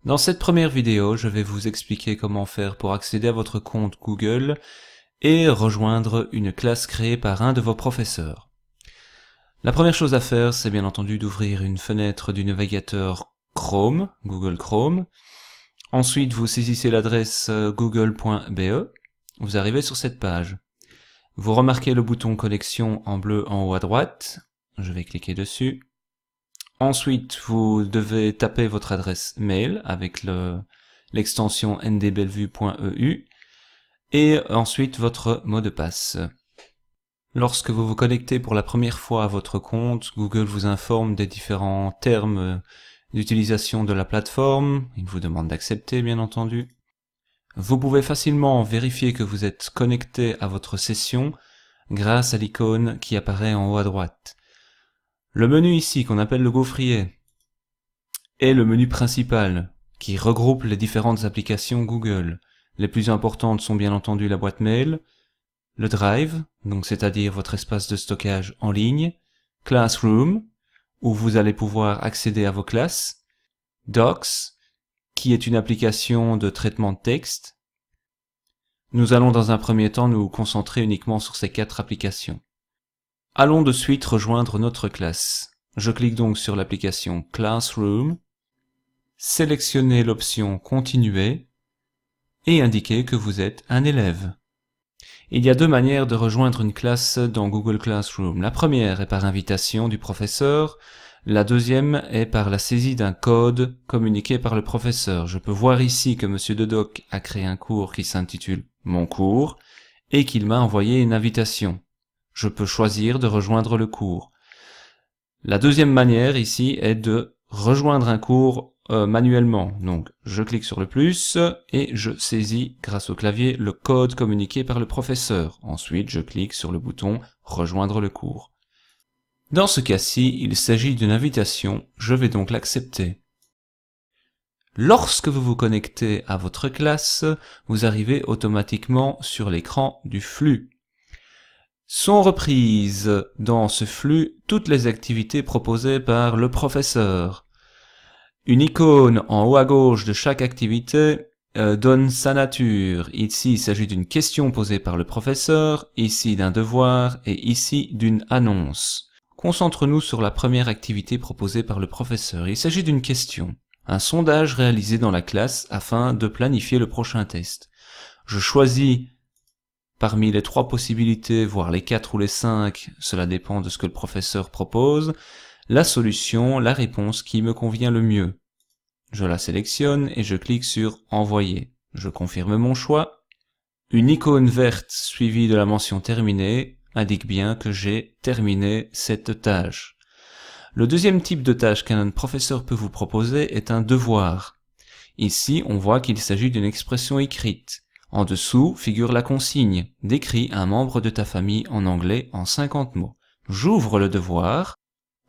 Dans cette première vidéo, je vais vous expliquer comment faire pour accéder à votre compte Google et rejoindre une classe créée par un de vos professeurs. La première chose à faire, c'est bien entendu d'ouvrir une fenêtre du navigateur Chrome, Google Chrome. Ensuite, vous saisissez l'adresse google.be. Vous arrivez sur cette page. Vous remarquez le bouton connexion en bleu en haut à droite. Je vais cliquer dessus. Ensuite, vous devez taper votre adresse mail avec l'extension ndbellevue.eu et ensuite votre mot de passe. Lorsque vous vous connectez pour la première fois à votre compte, Google vous informe des différents termes d'utilisation de la plateforme. Il vous demande d'accepter, bien entendu. Vous pouvez facilement vérifier que vous êtes connecté à votre session grâce à l'icône qui apparaît en haut à droite. Le menu ici, qu'on appelle le gaufrier, est le menu principal qui regroupe les différentes applications Google. Les plus importantes sont bien entendu la boîte mail, le Drive, donc c'est-à-dire votre espace de stockage en ligne, Classroom, où vous allez pouvoir accéder à vos classes, Docs, qui est une application de traitement de texte. Nous allons dans un premier temps nous concentrer uniquement sur ces 4 applications. Allons de suite rejoindre notre classe. Je clique donc sur l'application Classroom, sélectionnez l'option Continuer et indiquez que vous êtes un élève. Il y a 2 manières de rejoindre une classe dans Google Classroom. La première est par invitation du professeur, la deuxième est par la saisie d'un code communiqué par le professeur. Je peux voir ici que Monsieur Dedoc a créé un cours qui s'intitule « Mon cours » et qu'il m'a envoyé une invitation. Je peux choisir de rejoindre le cours. La deuxième manière ici est de rejoindre un cours manuellement. Donc je clique sur le plus et je saisis grâce au clavier le code communiqué par le professeur. Ensuite je clique sur le bouton rejoindre le cours. Dans ce cas-ci, il s'agit d'une invitation, je vais donc l'accepter. Lorsque vous vous connectez à votre classe, vous arrivez automatiquement sur l'écran du flux. Sont reprises dans ce flux toutes les activités proposées par le professeur. Une icône en haut à gauche de chaque activité donne sa nature. Ici, il s'agit d'une question posée par le professeur, ici d'un devoir et ici d'une annonce. Concentrons-nous sur la première activité proposée par le professeur. Il s'agit d'une question, un sondage réalisé dans la classe afin de planifier le prochain test. Je choisis parmi les 3 possibilités, voire les 4 ou les 5, cela dépend de ce que le professeur propose, la solution, la réponse qui me convient le mieux. Je la sélectionne et je clique sur « Envoyer ». Je confirme mon choix. Une icône verte suivie de la mention « Terminé » indique bien que j'ai terminé cette tâche. Le deuxième type de tâche qu'un professeur peut vous proposer est un devoir. Ici, on voit qu'il s'agit d'une expression écrite. En dessous figure la consigne « Décris un membre de ta famille en anglais en 50 mots ». J'ouvre le devoir.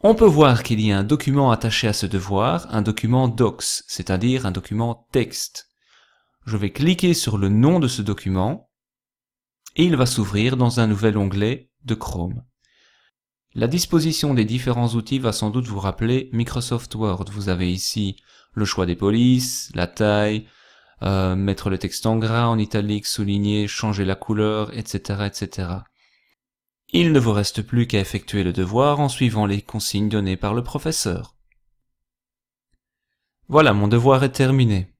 On peut voir qu'il y a un document attaché à ce devoir, un document Docs, c'est-à-dire un document texte. Je vais cliquer sur le nom de ce document et il va s'ouvrir dans un nouvel onglet de Chrome. La disposition des différents outils va sans doute vous rappeler Microsoft Word. Vous avez ici le choix des polices, la taille, mettre le texte en gras, en italique, souligner, changer la couleur, etc., etc. Il ne vous reste plus qu'à effectuer le devoir en suivant les consignes données par le professeur. Voilà, mon devoir est terminé.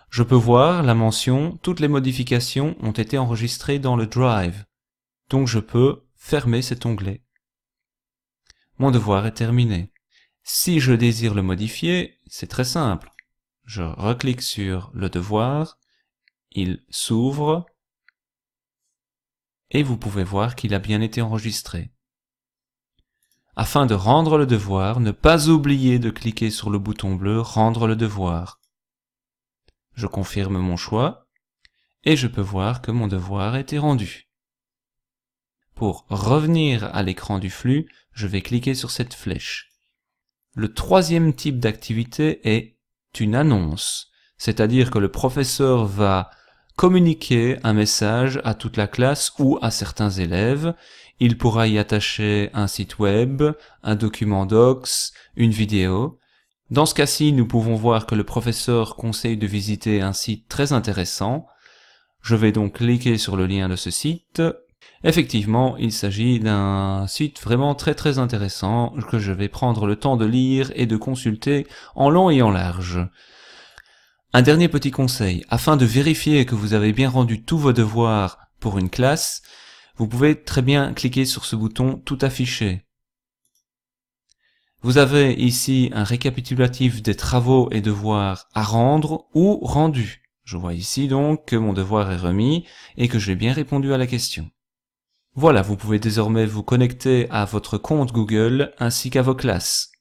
Je peux voir la mention « Toutes les modifications ont été enregistrées dans le Drive ». Donc je peux fermer cet onglet. Mon devoir est terminé. Si je désire le modifier, c'est très simple. Je reclique sur le devoir, il s'ouvre, et vous pouvez voir qu'il a bien été enregistré. Afin de rendre le devoir, ne pas oublier de cliquer sur le bouton bleu « Rendre le devoir ». Je confirme mon choix, et je peux voir que mon devoir a été rendu. Pour revenir à l'écran du flux, je vais cliquer sur cette flèche. Le troisième type d'activité est une annonce, c'est-à-dire que le professeur va communiquer un message à toute la classe ou à certains élèves. Il pourra y attacher un site web, un document Docs, une vidéo. Dans ce cas-ci, nous pouvons voir que le professeur conseille de visiter un site très intéressant. Je vais donc cliquer sur le lien de ce site. Effectivement, il s'agit d'un site vraiment très intéressant que je vais prendre le temps de lire et de consulter en long et en large. Un dernier petit conseil, afin de vérifier que vous avez bien rendu tous vos devoirs pour une classe, vous pouvez très bien cliquer sur ce bouton « Tout afficher ». Vous avez ici un récapitulatif des travaux et devoirs à rendre ou rendus. Je vois ici donc que mon devoir est remis et que j'ai bien répondu à la question. Voilà, vous pouvez désormais vous connecter à votre compte Google ainsi qu'à vos classes.